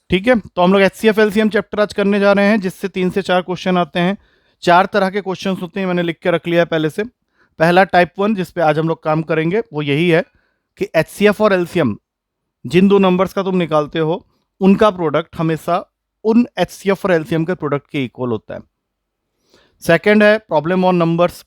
ठीक है, तो हम लोग HCF LCM चैप्टर आज करने जा रहे हैं, जिससे 3 से 4 क्वेश्चन आते हैं। 4 तरह के क्वेश्चन होते हैं, मैंने लिख के रख लिया है पहले से। पहला टाइप 1 जिस पे आज हम लोग काम करेंगे वो यही है कि HCF और LCM जिन दो नंबर्स का तुम निकालते हो उनका प्रोडक्ट हमेशा उन HCF और LCM के प्रोडक्ट के इक्वल होता है। सेकंड है प्रॉब्लम ऑन नंबर्स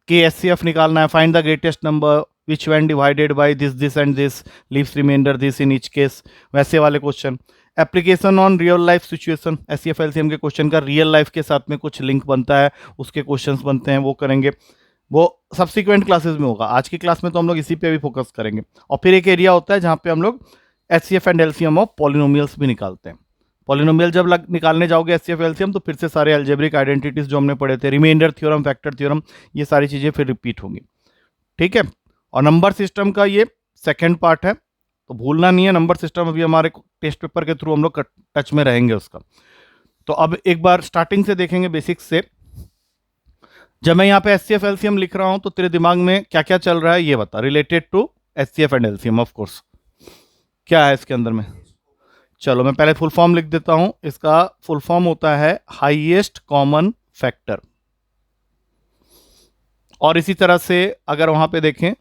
के HCF निकालना है, find the greatest number which when divided by this and this leaves remainder this in each case, वैसे वाले क्वेश्चन। Application on real life situation, HCF LCM के क्वेश्चन का रियल लाइफ के साथ में कुछ लिंक बनता है, उसके क्वेश्चंस बनते हैं, वो करेंगे। वो सब्सिक्वेंट क्लासेस में होगा, आज की क्लास में तो हम लोग इसी पे भी फोकस करेंगे। और फिर एक एरिया होता है जहाँ पे हम लोग HCF and LCM of polynomials भी निकालते हैं। पॉलिनोमियल जब निकालने जाओगे HCF LCM तो फिर से सारे अलजेब्रिक आइडेंटिटीज जो हमने पढ़े थे, रिमाइंडर थ्योरम, फैक्टर थ्योरम, ये सारी चीज़ें फिर रिपीट होंगी। ठीक है, और नंबर सिस्टम का ये सेकेंड पार्ट है, तो भूलना नहीं है। नंबर सिस्टम अभी हमारे टेस्ट पेपर के थ्रू हम लोग टच में रहेंगे उसका। तो अब एक बार स्टार्टिंग से देखेंगे, बेसिक्स से। जब मैं यहाँ पे HCF LCM लिख रहा हूं तो तेरे दिमाग में क्या क्या चल रहा है ये बता, related to HCF and LCM of course. क्या है इसके अंदर में? चलो मैं पहले फुल फॉर्म लिख देता हूं। इसका फुल फॉर्म होता है हाईएस्ट कॉमन फैक्टर, और इसी तरह से अगर वहां पे देखें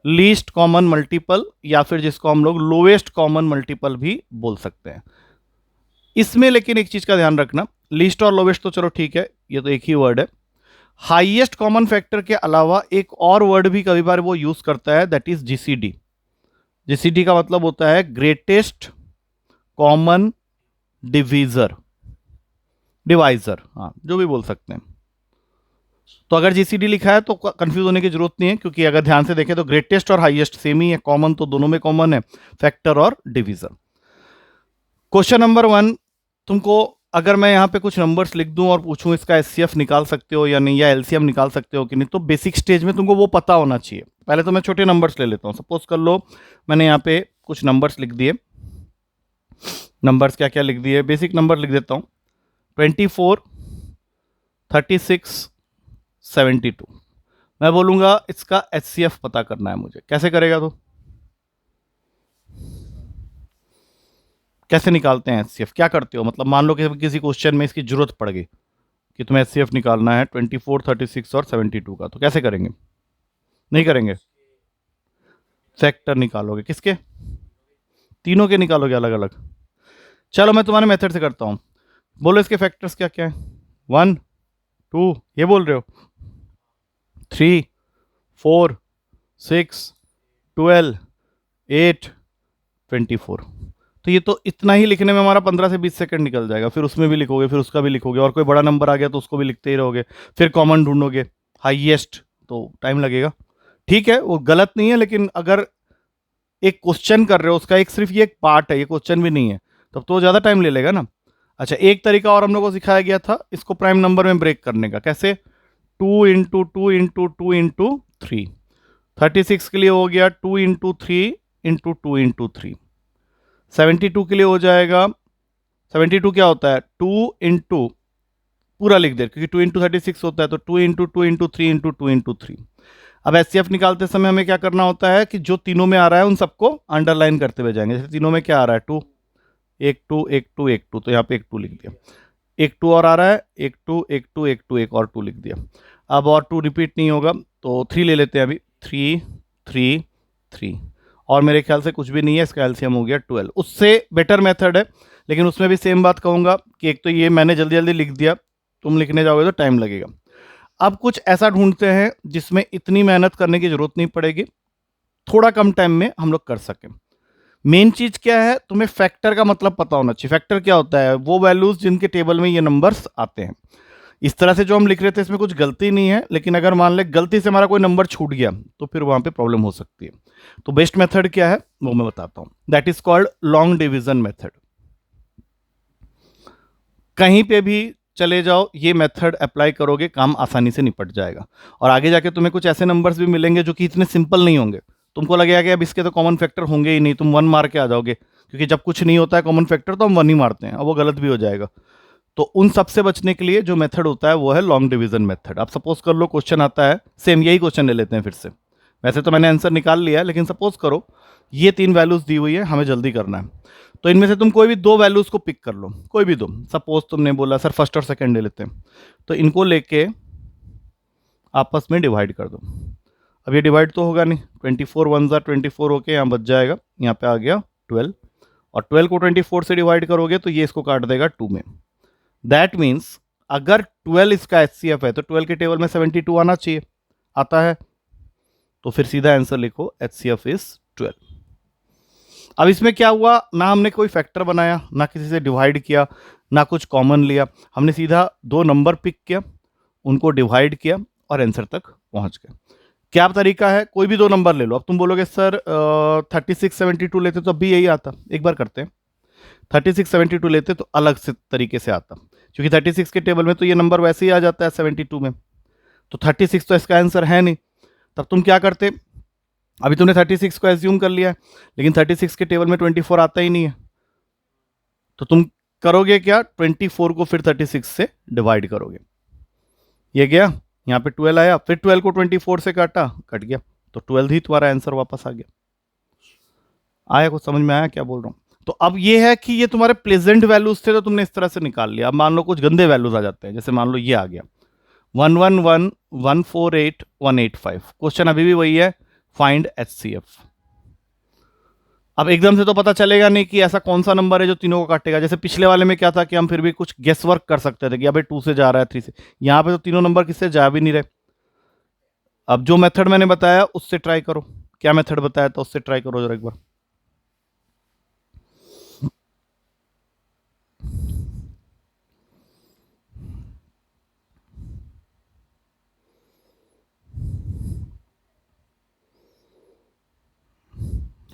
लीस्ट कॉमन मल्टीपल, या फिर जिसको हम लोग लोएस्ट कॉमन मल्टीपल भी बोल सकते हैं। इसमें लेकिन एक चीज का ध्यान रखना, लीस्ट और लोवेस्ट तो चलो ठीक है, ये तो एक ही वर्ड है। हाईएस्ट कॉमन फैक्टर के अलावा एक और वर्ड भी कभी बार वो यूज करता है, दैट इज GCD। GCD का मतलब होता है ग्रेटेस्ट कॉमन डिवीजर, डिवाइजर, हाँ जो भी बोल सकते हैं। तो अगर GCD लिखा है तो कंफ्यूज होने की जरूरत नहीं है, क्योंकि अगर ध्यान से देखें तो ग्रेटेस्ट और हाईएस्ट सेम ही है, कॉमन तो दोनों में कॉमन है, फैक्टर और डिवीजर। क्वेश्चन नंबर 1, तुमको अगर मैं यहाँ पे कुछ नंबर्स लिख दूं और पूछूं इसका HCF निकाल सकते हो या नहीं, या LCM निकाल सकते हो कि नहीं, तो बेसिक स्टेज में तुमको वो पता होना चाहिए। पहले तो मैं छोटे नंबर्स ले लेता हूँ। सपोज कर लो मैंने यहाँ पे कुछ नंबर्स लिख दिए। नंबर्स क्या क्या लिख दिए, बेसिक नंबर लिख देता हूँ, 24, 36, 72। मैं बोलूँगा इसका HCF पता करना है मुझे, कैसे करेगा? तो कैसे निकालते हैं HCF, क्या करते हो? मतलब मान लो कि किसी क्वेश्चन में इसकी जरूरत पड़ गई कि तुम्हें HCF निकालना है 24, 36 और 72 का, तो कैसे करेंगे? नहीं करेंगे, फैक्टर निकालोगे। किसके? तीनों के निकालोगे अलग अलग। चलो मैं तुम्हारे मेथड से करता हूं, बोलो इसके फैक्टर्स क्या क्या है। 1, 2, ये बोल रहे हो, 3, 4, 6, 12, 8, 24। तो ये तो इतना ही लिखने में हमारा 15 से 20 सेकंड निकल जाएगा। फिर उसमें भी लिखोगे, फिर उसका भी लिखोगे, और कोई बड़ा नंबर आ गया तो उसको भी लिखते ही रहोगे, फिर कॉमन ढूंढोगे, हाईएस्ट, तो टाइम लगेगा। ठीक है, वो गलत नहीं है, लेकिन अगर एक क्वेश्चन कर रहे हो, उसका एक सिर्फ ये एक पार्ट है, ये क्वेश्चन भी नहीं है, तब तो ज़्यादा टाइम ले लेगा ना। अच्छा, एक तरीका और हम लोग को सिखाया गया था इसको प्राइम नंबर में ब्रेक करने का। कैसे? 2 इंटू 2 इंटू 2 इंटू 3। 36 के लिए हो गया 2 इंटू 3 इंटू 2 इंटू 3। 72 के लिए हो जाएगा, 72 क्या होता है? 2 इंटू, पूरा लिख दे क्योंकि 2 इंटू 36 होता है, तो 2 इंटू 2 इंटू 3 इंटू 2 इंटू 3। अब HCF निकालते समय हमें क्या करना होता है कि जो तीनों में आ रहा है उन सबको अंडरलाइन करते हुए जाएंगे। जैसे तीनों में क्या आ रहा है? 2, एक 2, एक 2, एक 2, तो यहाँ पे एक 2 लिख दिया। एक 2 और आ रहा है, एक 2, एक 2, एक 2, एक और 2 लिख दिया। अब और 2 रिपीट नहीं होगा, तो 3 ले लेते हैं अभी। 3, 3, 3, और मेरे ख्याल से कुछ भी नहीं है, इसका LCM हो गया 12। उससे बेटर मेथड है, लेकिन उसमें भी सेम बात कहूँगा कि एक तो ये मैंने जल्दी जल्दी लिख दिया, तुम लिखने जाओगे तो टाइम लगेगा। अब कुछ ऐसा ढूंढते हैं जिसमें इतनी मेहनत करने की जरूरत नहीं पड़ेगी, थोड़ा कम टाइम में हम लोग कर सकें। मेन चीज क्या है, तुम्हें फैक्टर का मतलब पता होना चाहिए। फैक्टर क्या होता है? वो वैल्यूज जिनके टेबल में ये नंबर्स आते हैं। इस तरह से जो हम लिख रहे थे इसमें कुछ गलती नहीं है, लेकिन अगर मान ले गलती से हमारा कोई नंबर छूट गया तो फिर वहां पे प्रॉब्लम हो सकती है। तो बेस्ट मेथड क्या है वो मैं बताता हूं, that is called long division method. कहीं पे भी चले जाओ, ये मेथड अप्लाई करोगे, काम आसानी से निपट जाएगा। और आगे जाके तुम्हें कुछ ऐसे नंबर्स भी मिलेंगे जो कि इतने सिंपल नहीं होंगे, तुमको लगेगा कि अब इसके तो कॉमन फैक्टर होंगे ही नहीं, तुम 1 मार के आ जाओगे, क्योंकि जब कुछ नहीं होता है कॉमन फैक्टर तो हम 1 ही मारते हैं, अब वो गलत भी हो जाएगा। तो उन सब से बचने के लिए जो मेथड होता है वो है लॉन्ग डिवीजन मेथड। अब सपोज कर लो क्वेश्चन आता है, सेम यही क्वेश्चन ले लेते हैं फिर से। वैसे तो मैंने आंसर निकाल लिया है, लेकिन सपोज करो ये 3 वैल्यूज दी हुई है, हमें जल्दी करना है। तो इनमें से तुम कोई भी 2 वैल्यूज को पिक कर लो, कोई भी दो। सपोज तुमने बोला सर फर्स्ट और सेकंड ले लेते हैं, तो इनको लेके आपस में डिवाइड कर दो। अब ये डिवाइड तो होगा नहीं, 24 वन ज़ा 24 होके यहाँ बच जाएगा, यहाँ पे आ गया 12, और 12 को 24 से डिवाइड करोगे तो ये इसको काट देगा 2 में। दैट मीन्स अगर 12 इसका एचसीएफ है तो 12 के टेबल में 72 आना चाहिए, आता है, तो फिर सीधा आंसर लिखो एचसीएफ इज 12। अब इसमें क्या हुआ, ना हमने कोई फैक्टर बनाया, ना किसी से डिवाइड किया, ना कुछ कॉमन लिया, हमने सीधा 2 नंबर पिक किया, उनको डिवाइड किया और आंसर तक पहुंच गए। क्या तरीका है, कोई भी 2 नंबर ले लो। अब तुम बोलोगे सर 3672 लेते तो अब भी यही आता, एक बार करते हैं। 3672 लेते तो अलग से तरीके से आता, क्योंकि 36 के टेबल में तो ये नंबर वैसे ही आ जाता है 72 में, तो 36 तो इसका आंसर है नहीं। तब तुम क्या करते, अभी तुमने 36 को एज्यूम कर लिया है, लेकिन 36 के टेबल में 24 आता ही नहीं है, तो तुम करोगे क्या, 24 को फिर 36 से डिवाइड करोगे। ये गया, यहाँ पे 12 आया, फिर 12 को 24 से काटा, कट गया, तो 12 ही तुम्हारा आंसर वापस आ गया। आया, कुछ समझ में आया क्या बोल रहा हूँ? तो अब ये है कि ये तुम्हारे प्लेजेंट वैल्यूज थे तो तुमने इस तरह से निकाल लिया। अब मान लो कुछ गंदे वैल्यूज आ जाते हैं, जैसे मान लो ये आ गया 111 148 185, क्वेश्चन अभी भी वही है, फाइंड एचसीएफ। अब एकदम से तो पता चलेगा नहीं कि ऐसा कौन सा नंबर है जो तीनों को काटेगा। जैसे पिछले वाले में क्या था कि हम फिर भी कुछ गेस वर्क कर सकते थे कि अबे 2 से जा रहा है 3 से, यहाँ पे तो तीनों नंबर किससे जा भी नहीं रहे। अब जो मेथड मैंने बताया उससे ट्राई करो, क्या मेथड बताया था उससे ट्राई करो जरा एक बार।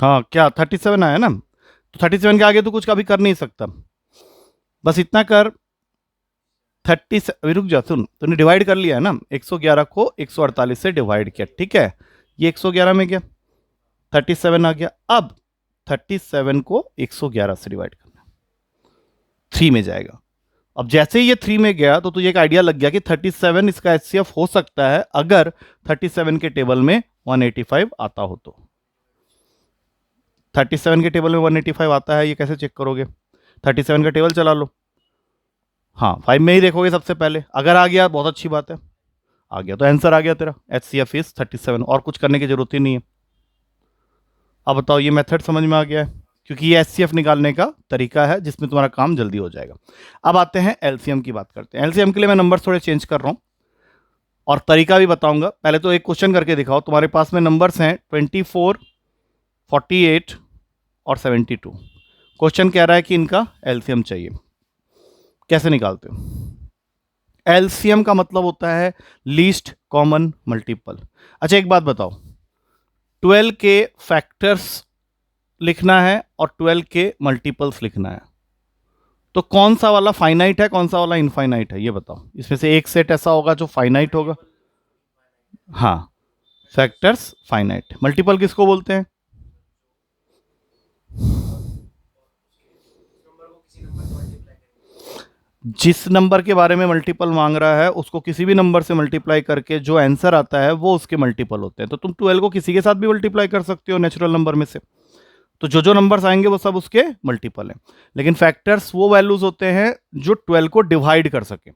हाँ, क्या 37 आया ना, तो 37 के आगे तो कुछ कभी कर नहीं सकता, बस इतना कर 30, रुक जा सुन, तूने डिवाइड कर लिया है ना, 111 को 148 से डिवाइड किया, ठीक है, ये 111 में गया, 37 आ गया। अब 37 को 111 से डिवाइड करना, 3 में जाएगा। अब जैसे ही ये 3 में गया तो तुझे एक आइडिया लग गया कि 37 इसका एचसीएफ हो सकता है अगर 37 के टेबल में 185 आता हो तो। 37 के टेबल में 185 आता है, ये कैसे चेक करोगे, 37 का टेबल चला लो, हाँ 5 में ही देखोगे सबसे पहले, अगर आ गया बहुत अच्छी बात है, आ गया तो आंसर आ गया तेरा, एचसीएफ इज 37, और कुछ करने की जरूरत ही नहीं है। अब बताओ ये मेथड समझ में आ गया है, क्योंकि ये एचसीएफ निकालने का तरीका है जिसमें तुम्हारा काम जल्दी हो जाएगा। अब आते हैं एलसीएम की बात करते हैं। एलसीएम के लिए मैं नंबर थोड़े चेंज कर रहा हूँ और तरीका भी बताऊंगा। पहले तो एक क्वेश्चन करके दिखाओ, तुम्हारे पास में नंबर्स हैं 24 48 और 72। क्वेश्चन कह रहा है कि इनका एलसीएम चाहिए, कैसे निकालते हो। एलसीएम का मतलब होता है लीस्ट कॉमन मल्टीपल। अच्छा एक बात बताओ, 12 के फैक्टर्स लिखना है और 12 के मल्टीपल्स लिखना है, तो कौन सा वाला फाइनाइट है, कौन सा वाला इनफाइनाइट है, ये बताओ। इसमें से एक सेट ऐसा होगा जो फाइनाइट होगा, हाँ, फैक्टर्स फाइनाइट। मल्टीपल किसको बोलते हैं, जिस नंबर के बारे में मल्टीपल मांग रहा है उसको किसी भी नंबर से मल्टीप्लाई करके जो आंसर आता है वो उसके मल्टीपल होते हैं। तो तुम 12 को किसी के साथ भी मल्टीप्लाई कर सकते हो नेचुरल नंबर में से, तो जो जो नंबर्स आएंगे वो सब उसके मल्टीपल हैं। लेकिन फैक्टर्स वो वैल्यूज होते हैं जो 12 को डिवाइड कर सके।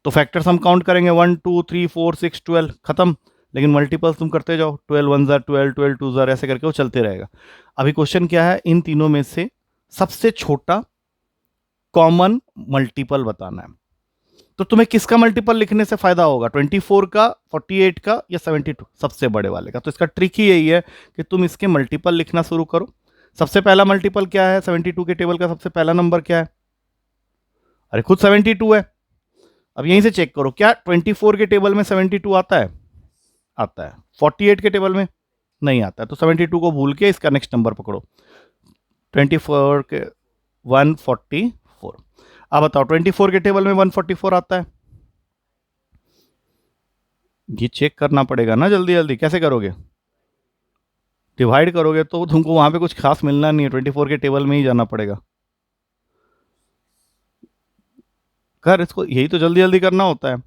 तो फैक्टर्स हम काउंट करेंगे 1 2 3 4 6 12, खत्म। लेकिन मल्टीपल्स तुम करते जाओ, 12 वन ज़ार 12, 12 टू ज़ार, ऐसे करके वो चलते रहेगा। अभी क्वेश्चन क्या है, इन तीनों में से सबसे छोटा कॉमन मल्टीपल बताना है। तो तुम्हें किसका मल्टीपल लिखने से फायदा होगा, 24 का, 48 का या 72, सबसे बड़े वाले का। तो इसका ट्रिक ही यही है कि तुम इसके मल्टीपल लिखना शुरू करो। सबसे पहला मल्टीपल क्या है, 72 के टेबल का सबसे पहला नंबर क्या है, अरे खुद 72 है। अब यहीं से चेक करो, क्या 24 के टेबल में 72 आता है, आता है। 48 के टेबल में नहीं आता है, तो 72 को भूल के इसका नेक्स्ट नंबर पकड़ो, 24 के 144। अब बताओ 24 के टेबल में 144 आता है, ये चेक करना पड़ेगा ना जल्दी जल्दी। कैसे करोगे, डिवाइड करोगे, तो तुमको वहां पे कुछ खास मिलना नहीं है, 24 के टेबल में ही जाना पड़ेगा। कर इसको, यही तो जल्दी जल्दी करना होता है।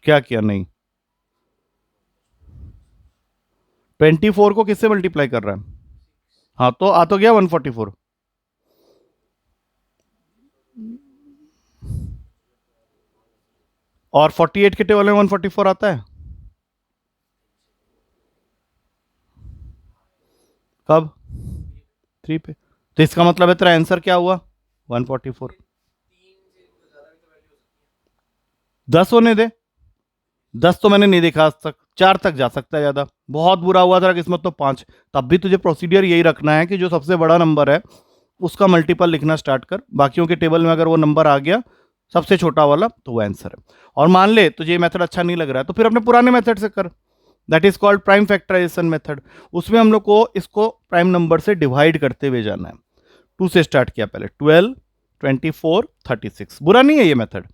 क्या किया, नहीं 24 को किससे मल्टीप्लाई कर रहा है? हाँ, तो आ तो गया 144। और 48 के टेबल में 144 आता है कब? 3 पे। तो इसका मतलब है तेरा आंसर क्या हुआ? 144। 10 होने दे। 10 तो मैंने नहीं देखा आज तक, 4 तक जा सकता है ज्यादा। बहुत बुरा हुआ तेरा किस्मत तो 5। तब भी तुझे प्रोसीडियर यही रखना है कि जो सबसे बड़ा नंबर है उसका मल्टीपल लिखना स्टार्ट कर। बाकियों के टेबल में अगर वो नंबर आ गया सबसे छोटा वाला तो वो आंसर है। और मान ले तुझे ये मेथड अच्छा नहीं लग रहा है तो फिर अपने पुराने मेथड से कर। That is called prime factorisation method. उसमें हम लोग को इसको प्राइम नंबर से डिवाइड करते हुए जाना है। 2 से स्टार्ट किया पहले, 12, 24, 36। बुरा नहीं है ये मेथड।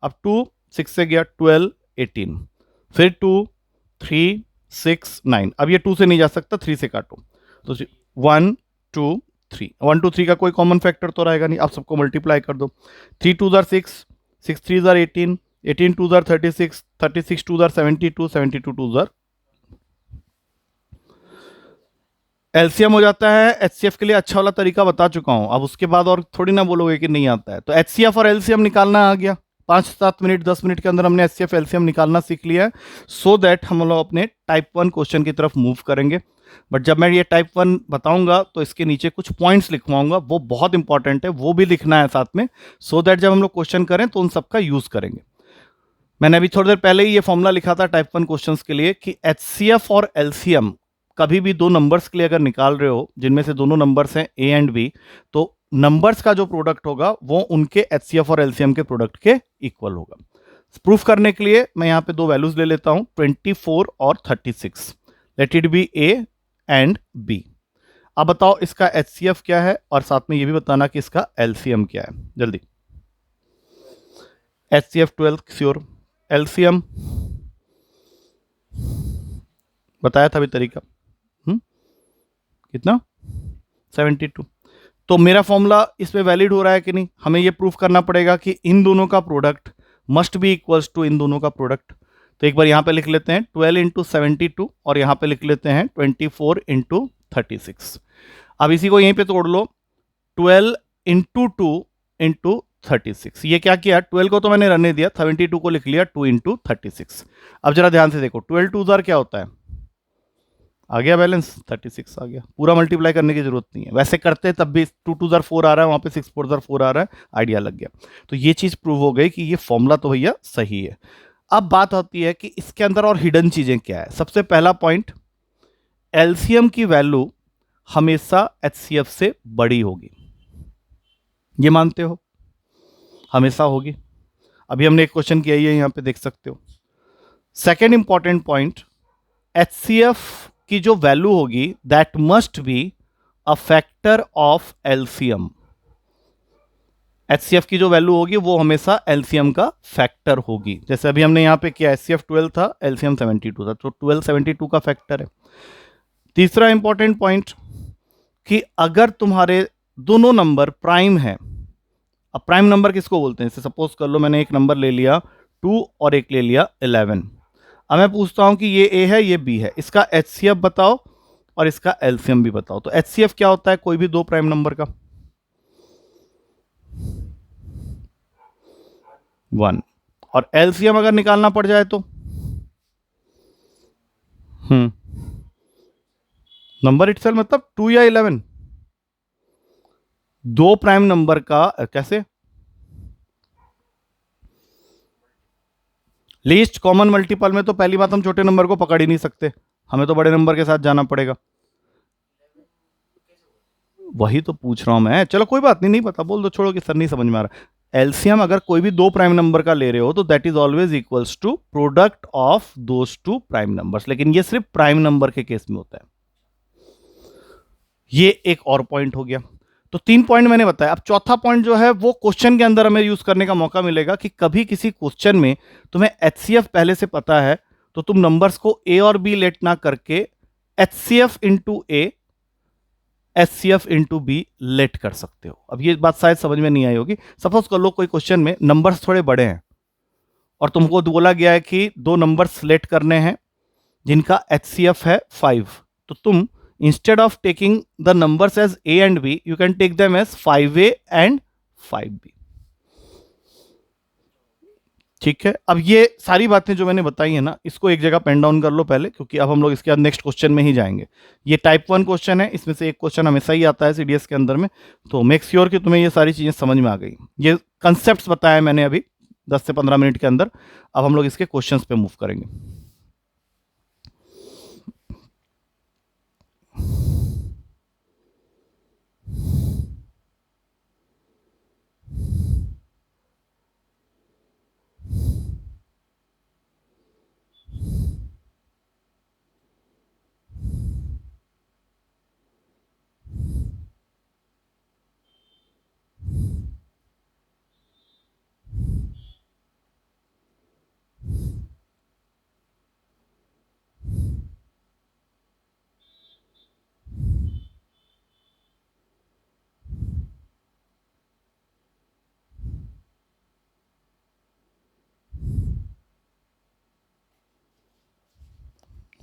अब 2 6 से गया, 12, 18, फिर 2, 3, 6, 9। अब ये 2 से नहीं जा सकता, 3 से काटो तो 1, 2, 3। 1, 2, 3 का कोई कॉमन फैक्टर तो रहेगा नहीं। आप सबको मल्टीप्लाई कर दो। 3 2 jar 6, 6 3 jar 18, 18 2 jar 36, 36 2 jar 72, 72 2 jar LCM हो जाता है। एचसीएफ के लिए अच्छा वाला तरीका बता चुका हूं, अब उसके बाद और थोड़ी ना बोलोगे कि नहीं आता है। तो एचसीएफ और एलसीएम निकालना आ गया। 5-7 मिनट 10 मिनट के अंदर हमने एचसीएफ एलसीएम निकालना सीख लिया है। सो दैट हम लोग अपने टाइप 1 क्वेश्चन की तरफ मूव करेंगे। बट जब मैं ये टाइप 1 बताऊंगा तो इसके नीचे कुछ पॉइंट्स लिखवाऊंगा, वो बहुत इंपॉर्टेंट है, वो भी लिखना है साथ में। सो दैट जब हम लोग क्वेश्चन करें तो उन सबका यूज करेंगे। मैंने अभी थोड़ी देर पहले ही ये फॉर्मूला लिखा था टाइप 1 क्वेश्चंस के लिए कि एचसीएफ और एलसीएम कभी भी दो नंबर्स के लिए अगर निकाल रहे हो जिनमें से दोनों नंबर्स हैं ए एंड बी, तो नंबर्स का जो प्रोडक्ट होगा वो उनके एचसीएफ और एलसीएम के प्रोडक्ट के इक्वल होगा। प्रूफ करने के लिए मैं यहां पे दो वैल्यूज ले लेता हूं, 24 और 36। Let it be A and B. अब बताओ इसका एचसीएफ क्या है और साथ में ये भी बताना कि इसका एलसीएम क्या है, जल्दी। एचसीएफ 12 श्योर, एलसीएम बताया था अभी तरीका। कितना? 72। तो मेरा फॉर्मूला इसमें वैलिड हो रहा है कि नहीं? हमें यह प्रूफ करना पड़ेगा कि इन दोनों का product must be equals to इन दोनों का प्रोडक्ट। तो एक बार यहां पे लिख लेते हैं 12 इंटू 72 और यहां पे लिख लेते हैं 24 इंटू 36। अब इसी को यहीं पे तोड़ लो, 12 इंटू 2 इंटू 36। ये क्या किया, 12 को तो मैंने रहने दिया, 72 को लिख लिया 2 इंटू 36। अब जरा ध्यान से देखो, 12 2 जार क्या होता है? आ गया बैलेंस, 36 आ गया। पूरा मल्टीप्लाई करने की जरूरत नहीं है, वैसे करते तब भी 2 2 जार 4 आ रहा है, वहां पे 6 4 जार 4 आ रहा है, आइडिया लग गया। तो ये चीज प्रूव हो गई कि ये फॉर्मूला तो भैया सही है। अब बात होती है कि इसके अंदर और हिडन चीजें क्या है। सबसे पहला पॉइंट, एलसीएम की वैल्यू हमेशा एचसीएफ से बड़ी होगी, ये मानते हो? हमेशा होगी। अभी हमने एक क्वेश्चन किया ही है, यहां पे देख सकते हो। सेकेंड इंपॉर्टेंट पॉइंट, एचसीएफ की जो वैल्यू होगी that must be a factor of LCM. HCF की जो वैल्यू होगी वो हमेशा एलसीएम का फैक्टर होगी। जैसे अभी हमने यहां पे किया, एचसीएफ 12 था, एलसीएम 72 था, तो 12 72 का फैक्टर है। तीसरा इंपॉर्टेंट पॉइंट कि अगर तुम्हारे दोनों नंबर प्राइम है, अब प्राइम नंबर किसको बोलते हैं? सपोज कर लो मैंने एक नंबर ले लिया 2 और एक ले लिया 11। अब मैं पूछता हूं कि ये ए है ये बी है, इसका एचसीएफ बताओ और इसका एलसीएम भी बताओ। तो एचसीएफ क्या होता है कोई भी दो प्राइम नंबर का? 1। और एलसीएम अगर निकालना पड़ जाए तो नंबर इटसेल्फ, मतलब 2 या 11, दो प्राइम नंबर का कैसे? लीस्ट कॉमन मल्टीपल में तो पहली बात हम छोटे नंबर को पकड़ ही नहीं सकते, हमें तो बड़े नंबर के साथ जाना पड़ेगा। वही तो पूछ रहा हूं मैं। चलो कोई बात नहीं, नहीं पता बोल दो, छोड़ो कि सर नहीं समझ में आ रहा। एलसीएम अगर कोई भी दो प्राइम नंबर का ले रहे हो तो that is always equals to product of those two prime numbers, लेकिन ये सिर्फ प्राइम नंबर के केस में होता है। ये एक और पॉइंट हो गया। तो 3 पॉइंट मैंने बताया। अब चौथा पॉइंट जो है वो क्वेश्चन के अंदर हमें यूज करने का मौका मिलेगा कि कभी किसी क्वेश्चन में तुम्हें एचसीएफ पहले से पता है तो तुम नंबर्स को ए और बी लेट ना करके एचसीएफ इंटू ए, एचसीएफ इंटू बी लेट कर सकते हो। अब ये बात शायद समझ में नहीं आई होगी। सपोज कर लो कोई क्वेश्चन में नंबर्स थोड़े बड़े हैं और तुमको बोला गया है कि दो नंबर्स लेट करने हैं जिनका एचसीएफ है 5, तो तुम instead of taking the numbers as A and B, you can take them as 5a and 5b। ठीक है, अब ये सारी बातें जो मैंने बताई है ना, इसको एक जगह पेन डाउन कर लो पहले, क्योंकि अब हम लोग इसके बाद नेक्स्ट क्वेश्चन में ही जाएंगे। ये टाइप 1 क्वेश्चन है, इसमें से एक क्वेश्चन हमेशा ही आता है सीडीएस के अंदर में। तो मेक श्योर कि तुम्हें ये सारी चीजें समझ में आ गई। ये कंसेप्ट बताया मैंने अभी 10 से 15 मिनट के अंदर। अब हम लोग इसके क्वेश्चंस पे मूव करेंगे।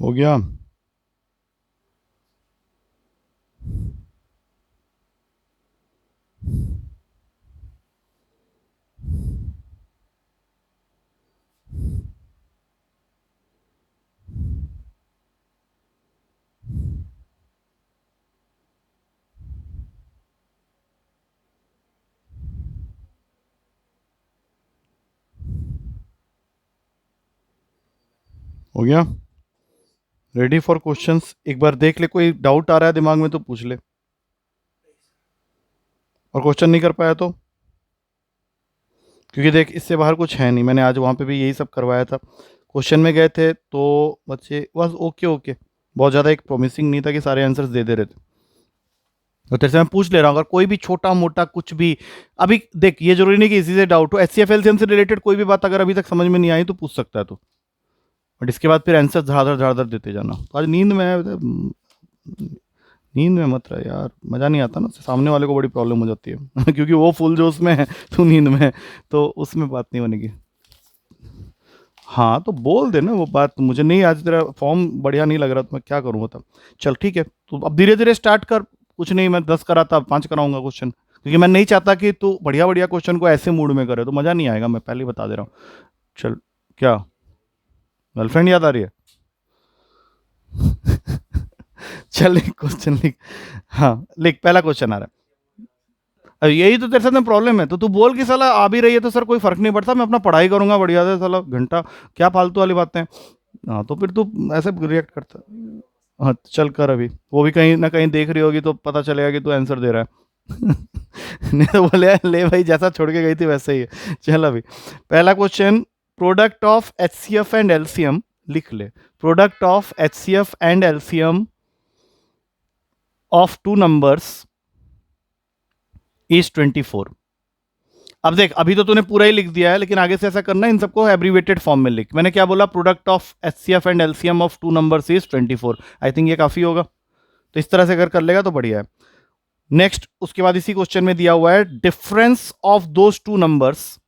हो गया? हो गया? Ready for questions? एक बार देख ले, कोई डाउट आ रहा है दिमाग में तो पूछ ले, और क्वेश्चन नहीं कर पाया तो, क्योंकि देख इससे बाहर कुछ है नहीं। मैंने आज वहाँ पे भी यही सब करवाया था। क्वेश्चन में गए थे तो बच्चे बस ओके ओके, बहुत ज़्यादा एक प्रॉमिसिंग नहीं था कि सारे आंसर्स दे रहे थे। तो तेरे से मैं पूछ ले रहा हूँ, अगर कोई भी छोटा मोटा कुछ भी, अभी देख ये जरूरी नहीं कि इसी से डाउट हो, एचसीएफ एलसीएम से रिलेटेड कोई भी बात अगर अभी तक समझ में नहीं आई तो पूछ सकता है तो, बट इसके बाद फिर आंसर झाड़र झाड़र देते जाना। तो आज नींद में है, नींद में मत रह यार, मज़ा नहीं आता ना, सामने वाले को बड़ी प्रॉब्लम हो जाती है क्योंकि वो फुल जोश में है, तू नींद में है, तो उसमें बात नहीं बनेगी। हाँ तो बोल दे ना वो बात, मुझे नहीं आज तेरा फॉर्म बढ़िया नहीं लग रहा तो मैं क्या करूँ बता। चल ठीक है, तो अब धीरे धीरे स्टार्ट कर। कुछ नहीं, मैं 10 कराता 5 कराऊंगा क्वेश्चन, क्योंकि मैं नहीं चाहता कि तू बढ़िया बढ़िया क्वेश्चन को ऐसे मूड में करे, तो मज़ा नहीं आएगा, मैं पहले ही बता दे रहा हूँ। चल, क्या गर्लफ्रेंड याद आ रही है? चल लिख क्वेश्चन लिख। हाँ लिख, पहला क्वेश्चन आ रहा है। अब यही तो तेरे साथ में प्रॉब्लम है, तो तू बोल कि साला आ भी रही है तो सर कोई फर्क नहीं पड़ता, मैं अपना पढ़ाई करूंगा बढ़िया से, साला घंटा क्या फालतू वाली बातें हैं। हाँ तो फिर तू ऐसे रिएक्ट करता। हाँ चल कर, अभी वो भी कहीं ना कहीं देख रही होगी तो पता चलेगा कि तू आंसर दे रहा है नहीं तो बोले ले भाई जैसा छोड़ के गई थी वैसे ही है। चल अभी पहला question, product of HCF and LCM, लिख ले, product of HCF and LCM of two numbers is 24। अब देख अभी तो तूने पूरा ही लिख दिया है, लेकिन आगे से ऐसा करना है, इन सबको एब्रीवेटेड फॉर्म में लिख। मैंने क्या बोला, product of HCF and LCM of two numbers is 24। I think ये काफी होगा, तो इस तरह से अगर कर लेगा तो बढ़िया है। नेक्स्ट उसके बाद इसी क्वेश्चन में दिया हुआ है, difference of those two numbers,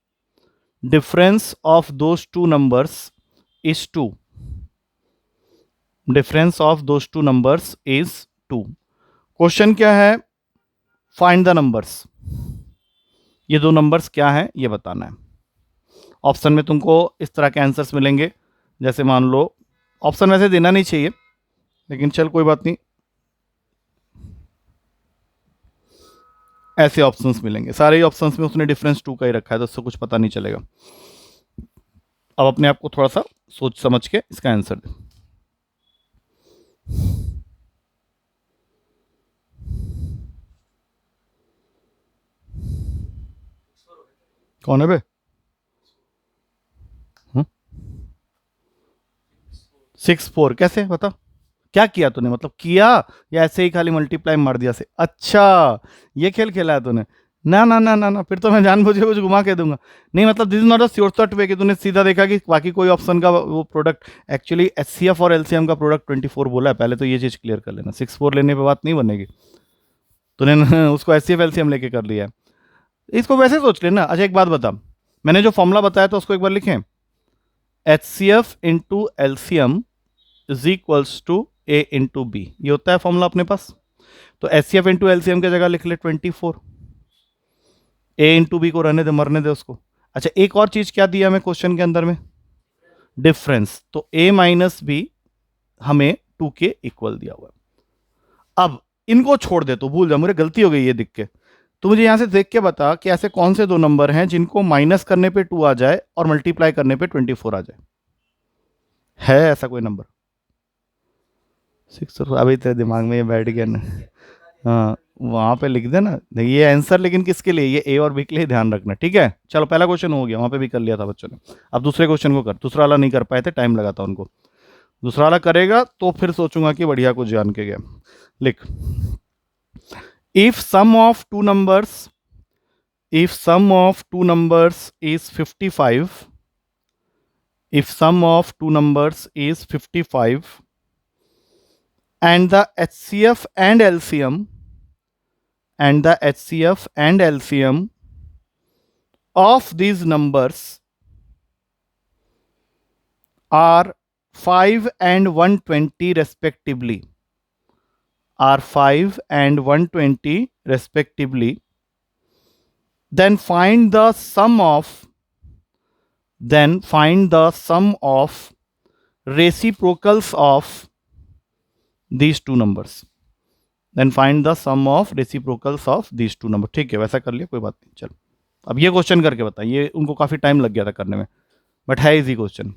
difference of those two numbers is 2, difference of those two numbers is 2। Question क्या है, फाइंड द नंबर्स, ये दो नंबर्स क्या हैं ये बताना है। ऑप्शन में तुमको इस तरह के आंसर्स मिलेंगे, जैसे मान लो, ऑप्शन वैसे देना नहीं चाहिए लेकिन चल कोई बात नहीं, ऐसे ऑप्शंस मिलेंगे, सारे ही ऑप्शंस में उसने डिफरेंस 2 का ही रखा है, तो उससे कुछ पता नहीं चलेगा। अब अपने आप को थोड़ा सा सोच समझ के इसका आंसर दे। कौन है बे? 6 4 कैसे बता, क्या किया तूने, मतलब किया या ऐसे ही खाली मल्टीप्लाई मार दिया से? अच्छा ये खेल खेला है तूने? ना ना ना ना ना, फिर तो मैं जानबूझ के कुछ घुमा के दूंगा। नहीं मतलब this is not a sure shot way कि तूने सीधा देखा कि बाकी कोई ऑप्शन का वो प्रोडक्ट, एक्चुअली एचसीएफ और एलसीएम का प्रोडक्ट 24 बोला है, पहले तो ये चीज़ क्लियर कर लेना, 6 4 लेने पे बात नहीं बनेगी। तूने उसको एचसीएफ एलसीएम लेके कर लिया है, इसको वैसे सोच लेना। अच्छा एक बात बता, मैंने जो फॉर्मूला बताया था उसको एक बार लिखें, H C F into LCM is equals to A into B, ये होता है फॉर्मूला अपने पास। तो H C F into LCM की जगह लिख ले 24, ए इंटू बी को रहने दे, मरने दे उसको। अच्छा, एक और चीज क्या दिया हमें क्वेश्चन के अंदर में, डिफरेंस, तो ए माइनस बी हमें 2 के इक्वल दिया हुआ है। अब इनको छोड़ दे, तो भूल जा, मुझे गलती हो गई ये दिख के। तो मुझे यहां से देख के बता कि ऐसे कौन से दो नंबर हैं जिनको माइनस करने पे 2 आ जाए और मल्टीप्लाई करने पे 24 आ जाए, है ऐसा कोई नंबर? 6, अभी तेरे दिमाग में ये बैठ गया ना। हाँ, वहां पे लिख देना ये आंसर, लेकिन किसके लिए, ये ए और बी के लिए ध्यान रखना, ठीक है। चलो पहला क्वेश्चन हो गया, वहां पे भी कर लिया था बच्चों ने। अब दूसरे क्वेश्चन को कर, दूसरा वाला नहीं कर पाए थे, टाइम लगा था उनको। दूसरा वाला करेगा तो फिर सोचूंगा कि बढ़िया कुछ जान के गया। लिख, if sum of two numbers, if sum of two numbers is 55, if sum of two numbers is 55 and the HCF and LCM, and the HCF and LCM of these numbers are 5 and 120 respectively, are 5 and 120 respectively, then find the sum of, then find the sum of reciprocals of these two numbers, then find the sum of reciprocals of these two numbers। ठीक है, वैसा कर लिया, कोई बात नहीं। चल अब ये क्वेश्चन करके बता, ये उनको काफी टाइम लग गया था करने में, बट है इजी क्वेश्चन।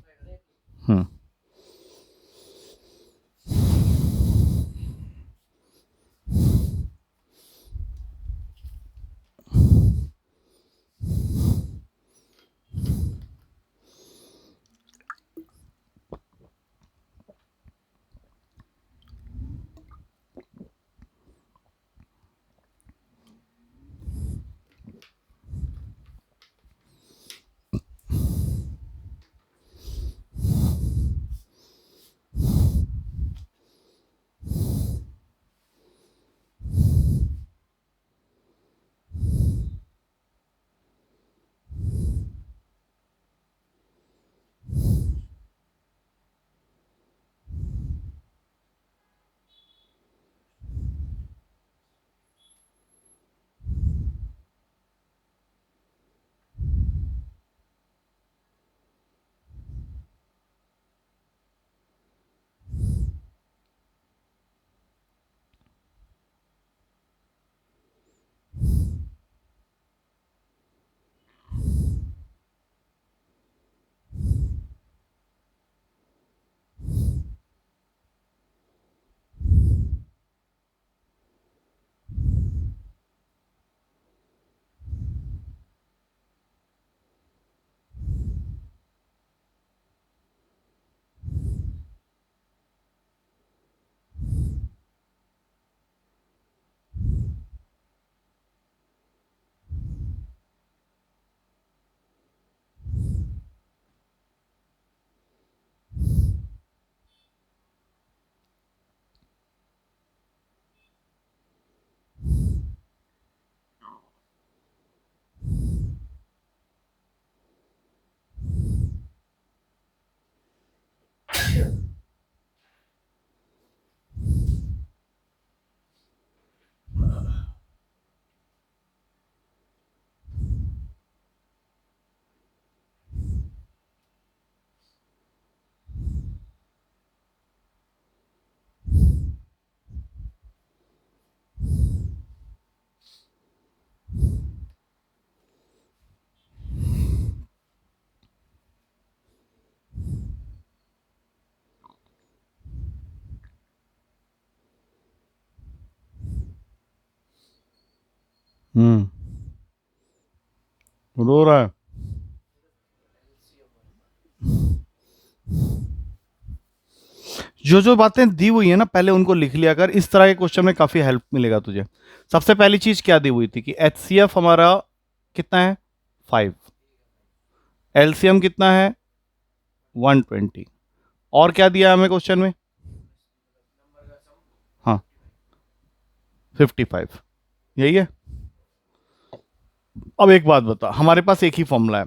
हम्म, रो रहा है। जो जो बातें दी हुई है ना, पहले उनको लिख लिया कर, इस तरह के क्वेश्चन में काफी हेल्प मिलेगा तुझे। सबसे पहली चीज क्या दी हुई थी कि एचसीएफ हमारा कितना है, 5, एलसीएम कितना है, 120, और क्या दिया हमें क्वेश्चन में, हाँ 55, यही है। अब एक बात बता, हमारे पास एक ही फॉर्मूला है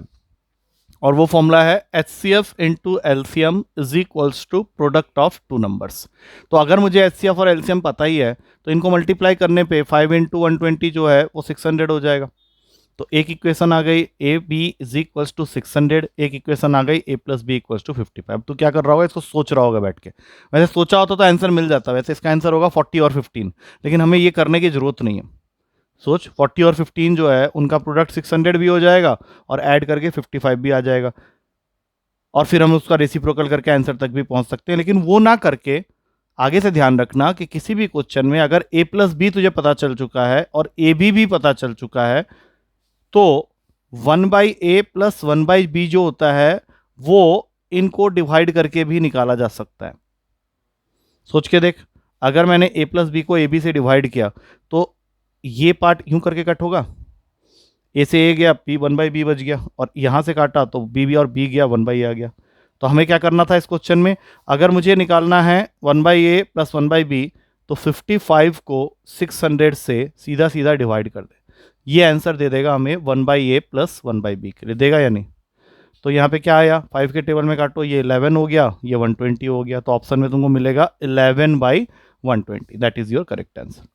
और वो फॉर्मूला है H C F into LCM is equals to product of two numbers. तो अगर मुझे एच सी एफ और एलसीएम पता ही है तो इनको मल्टीप्लाई करने पे 5 इंटू 120 जो है वो 600 हो जाएगा। तो एक इक्वेशन आ गई A B is equals to 600, एक इक्वेशन आ गई A plus B equals to 55। तो क्या कर रहा होगा, इसको सोच रहा होगा बैठ के। वैसे सोचा होता तो आंसर मिल जाता, वैसे इसका आंसर होगा 40 और 15, लेकिन हमें ये करने की जरूरत नहीं है। सोच 40 और 15 जो है उनका प्रोडक्ट 600 भी हो जाएगा और ऐड करके 55 भी आ जाएगा, और फिर हम उसका रेसिप्रोकल करके आंसर तक भी पहुंच सकते हैं। लेकिन वो ना करके आगे से ध्यान रखना कि किसी भी क्वेश्चन में अगर ए प्लस बी तुझे पता चल चुका है और ए बी भी पता चल चुका है तो 1/a प्लस 1/b जो होता है वो इनको डिवाइड करके भी निकाला जा सकता है। सोच के देख, अगर मैंने a प्लस बी को ab से डिवाइड किया तो ये पार्ट यूं करके कट होगा, a से a गया, b 1/b बच गया, और यहां से काटा तो b और b गया, 1/a आ गया। तो हमें क्या करना था इस क्वेश्चन में, अगर मुझे निकालना है 1/a प्लस 1/b तो 55 को 600 से सीधा सीधा डिवाइड कर दे, ये आंसर दे देगा हमें 1/a प्लस 1/b के लिए, देगा या नहीं। तो यहाँ पे क्या आया, 5 के टेबल में काटो, ये 11 हो गया, ये 120 हो गया, तो ऑप्शन में तुमको मिलेगा 11/120, that is your correct answer.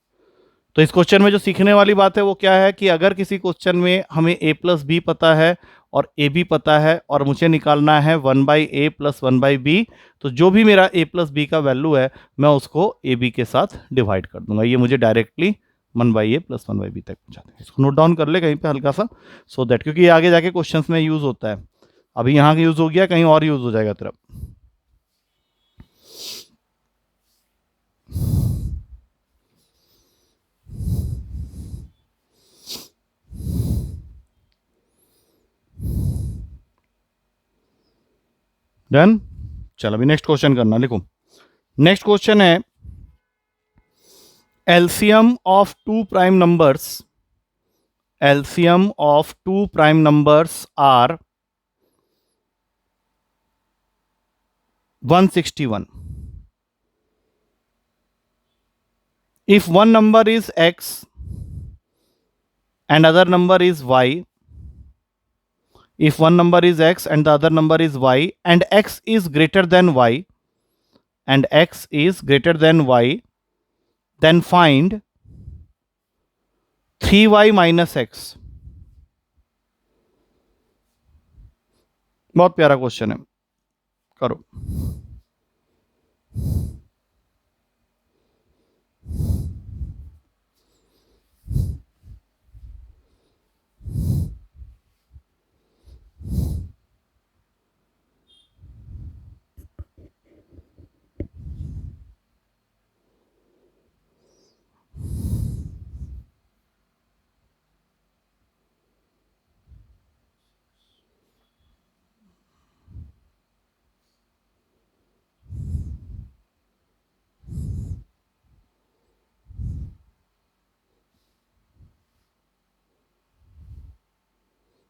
तो इस क्वेश्चन में जो सीखने वाली बात है वो क्या है कि अगर किसी क्वेश्चन में हमें a प्लस बी पता है और ए बी पता है और मुझे निकालना है 1/a प्लस 1/b, तो जो भी मेरा a प्लस बी का वैल्यू है मैं उसको ए बी के साथ डिवाइड कर दूंगा, ये मुझे डायरेक्टली 1/a प्लस 1/b तक पहुंचा देगा। इसको नोट डाउन कर ले कहीं पे हल्का सा, सो दैट, क्योंकि ये आगे जाके क्वेश्चंस में यूज होता है। अभी यहाँ यूज हो गया, कहीं और यूज हो जाएगा तेरा। डन, चल अभी नेक्स्ट क्वेश्चन करना, लिखो। नेक्स्ट क्वेश्चन है LCM of two prime numbers, LCM of two prime numbers are 161. If one number is x and other number is y, if one number is x and the other number is y, and x is greater than y, and x is greater than y, then find 3y minus x. बहुत प्यारा question है, करो।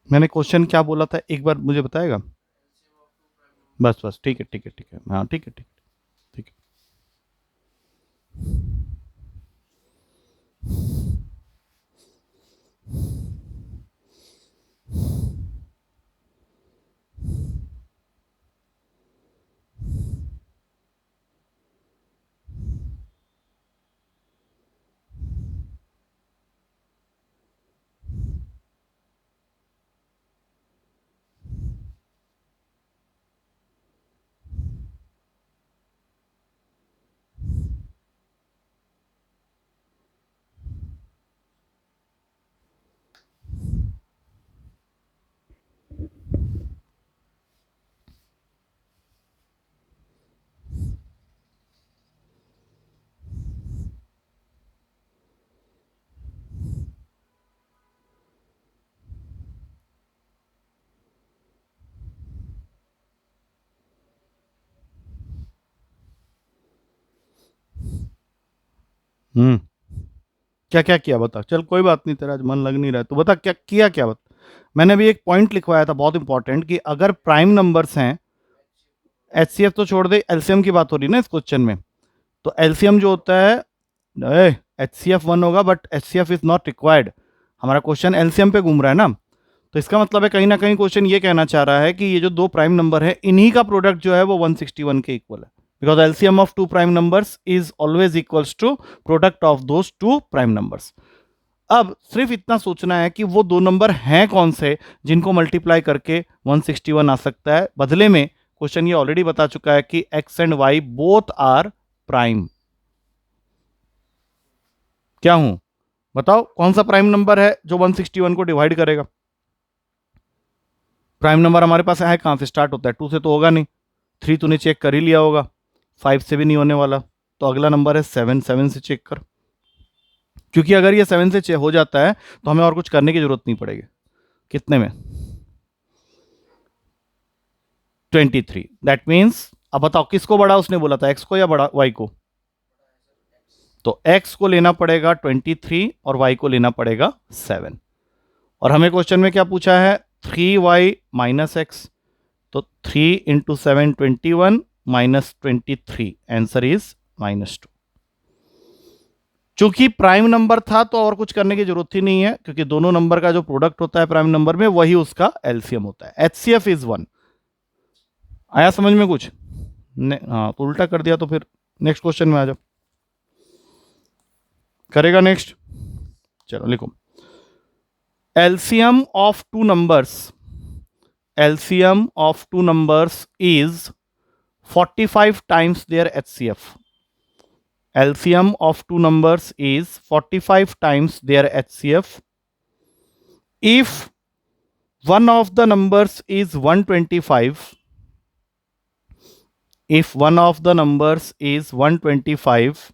मैंने question क्या बोला था एक बार मुझे बताएगा? बस बस, ठीक है ठीक है ठीक है, हाँ ठीक है ठीक है ठीक है। क्या क्या किया बता, चल कोई बात नहीं, तेरा आज मन लग नहीं रहा है तो बता क्या किया, क्या बता। मैंने अभी एक पॉइंट लिखवाया था बहुत इंपॉर्टेंट कि अगर प्राइम नंबर्स हैं, एचसीएफ तो छोड़ दे, एलसीएम की बात हो रही है ना इस क्वेश्चन में, तो एलसीएम जो होता है एचसीएफ 1 होगा but HCF is not required, हमारा क्वेश्चन एलसीएम पे घूम रहा है ना। तो इसका मतलब है कहीं ना कहीं क्वेश्चन ये कहना चाह रहा है कि ये जो दो प्राइम नंबर है इन्हीं का प्रोडक्ट जो है वो 161 के इक्वल है, because LCM of two prime numbers is always equals to product of those two prime numbers. अब सिर्फ इतना सोचना है कि वो दो नंबर हैं कौन से जिनको मल्टीप्लाई करके 161 आ सकता है। बदले में क्वेश्चन ये ऑलरेडी बता चुका है कि X and Y both are prime. क्या हूं, बताओ कौन सा प्राइम नंबर है जो 161 को डिवाइड करेगा? प्राइम नंबर हमारे पास है कहां से स्टार्ट होता है? 2 से तो होगा नहीं, 3 तूने चेक कर ही लिया होगा, 5 से भी नहीं होने वाला, तो अगला नंबर है 7, 7 से चेक कर। क्योंकि अगर ये 7 से हो जाता है तो हमें और कुछ करने की जरूरत नहीं पड़ेगी। कितने में? 23। दैट मीन्स अब बताओ किसको बड़ा उसने बोला था, एक्स को या बड़ा वाई को? तो एक्स को लेना पड़ेगा 23 और वाई को लेना पड़ेगा 7। और हमें क्वेश्चन में क्या पूछा है? 3y minus x. तो 3 इंटू 7 21 माइनस 23, आंसर इज -2। चूंकि प्राइम नंबर था तो और कुछ करने की जरूरत ही नहीं है, क्योंकि दोनों नंबर का जो प्रोडक्ट होता है प्राइम नंबर में वही उसका एलसीएम होता है। HCF is 1। आया समझ में कुछ? हाँ, तो उल्टा कर दिया तो फिर नेक्स्ट क्वेश्चन में आ जाओ। करेगा नेक्स्ट? चलो लिखो, LCM of two numbers, LCM of two numbers is 45 times their HCF. LCM of two numbers is 45 times their HCF. If one of the numbers is 125, if one of the numbers is 125